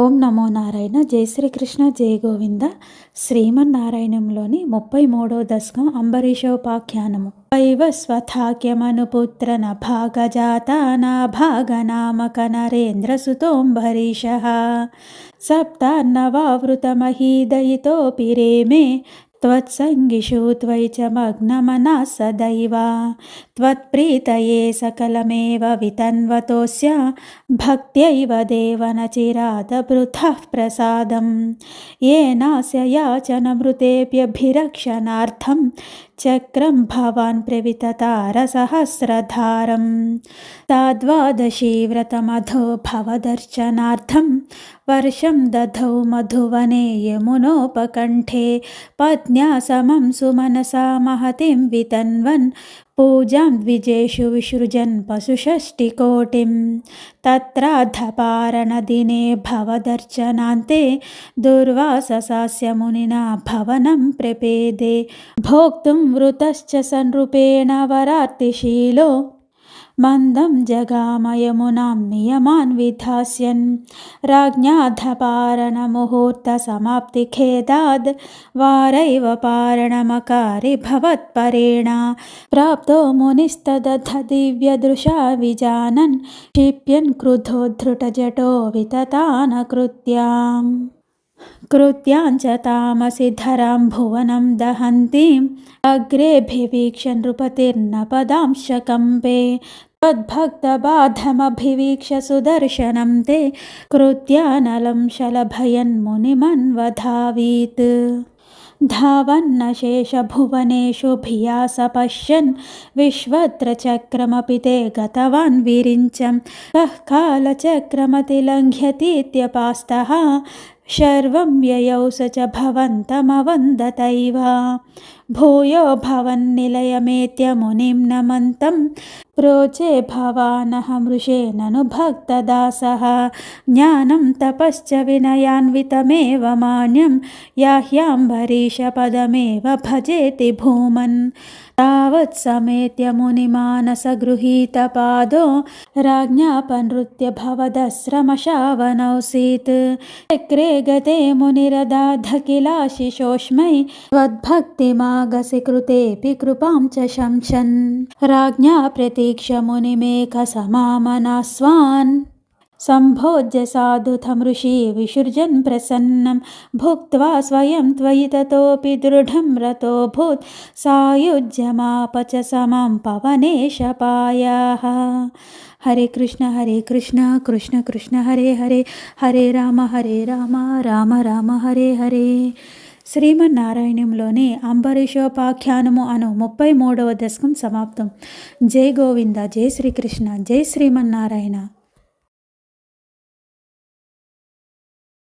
ఓం నమో నారాయణ. జై శ్రీకృష్ణ, జై గోవింద. శ్రీమన్నారాయణంలోని 33వ దశకం అంబరీషోపాఖ్యానము. వైవస్వతాఖ్యమనుపుత్ర నభాగజాత నాభాగనామక నరేంద్రసుతోంబరీషః సప్తార్ణవావృతమహీదయితోऽपि रेमे त्वत्सङ्गिषु त्वयि च मग्नमनः सदैव त्वत्प्रीतये सकलमेव वितन्वतोऽस्य भक्त्यैव देव न चिरादभृतः प्रसादं येनास्य याचनमृतेऽप्यभिरक्षणार्थं चक्रं भवान् प्रविततारसहस्रधारं ताद्वादशी व्रतमधो भवदर्शनार्थं वर्षं दधौ मधुवने यमुनोपकण्ठे पत्न्या समं सुमनसा महतीं वितन्वन् पूजां द्विजेषु विसृजन् पशुषष्टिकोटिं तत्राधपारणदिने भवदर्शनान्ते दुर्वाससास्य मुनिना भवनं प्रपेदे भोक्तुं वृतश्च सनृपेण वरार्तिशीलो मन्दं जगामयमुनां नियमान् विधास्यन् राज्ञाधपारणमुहूर्तसमाप्तिखेदाद् वारैव पारणमकारि भवत्परेण प्राप्तो मुनिस्तदथ दिव्यदृशा विजानन् क्षिप्यन् क्रुधोद्धृतजटो विततानकृत्याम् कृत्याञ्च तामसि धरां भुवनं दहन्तीम् अग्रेऽभिवीक्ष नृपतिर्नपदांश्च कम्पे त्वद्भक्तबाधमभिवीक्ष सुदर्शनं ते कृत्यानलं शलभयन्मुनिमन्वधावीत् धावन्नशेषभुवनेषु भिया स पश्यन् विश्वत्र चक्रमपि ते गतवान् विरिञ्चं कः कालचक्रमतिलङ्घ्यतीत्यपास्तः शर्वं ययौ स च भवन्तमवन्दतैव भूयो भवन्निलयमेत्य मुनिं नमन्तं प्रोचे भवानः मृषे ननु भक्तदासः ज्ञानं तपश्च विनयान्वितमेव मान्यं याह्याम्बरीशपदमेव भजेति भूमन् तावत् समेत्य मुनिमानसगृहीतपादो राज्ञापनृत्य भवदश्रमशावनौसीत् चक्रे गते मुनिरदाधकिलाशिषोष्मै त्वद्भक्तिमागसि कृतेऽपि कृपां च शंसन् राज्ञा प्रतीक्ष मुनिमेकसमामनास्वान् सम्भोज्य साधुथमृषि विसृजन् प्रसन्नं भुक्त्वा स्वयं त्वयि ततोऽपि दृढं रतोऽभूत् सायुज्यमाप च समं पवनेशपायाः। हरे कृष्ण कृष्ण कृष्ण हरे हरे, हरे राम राम राम हरे हरे. శ్రీమన్నారాయణంలోని అంబరీషోపాఖ్యానము అను 33వ దశకం సమాప్తం. జై గోవింద, జై శ్రీకృష్ణ, జై శ్రీమన్నారాయణ.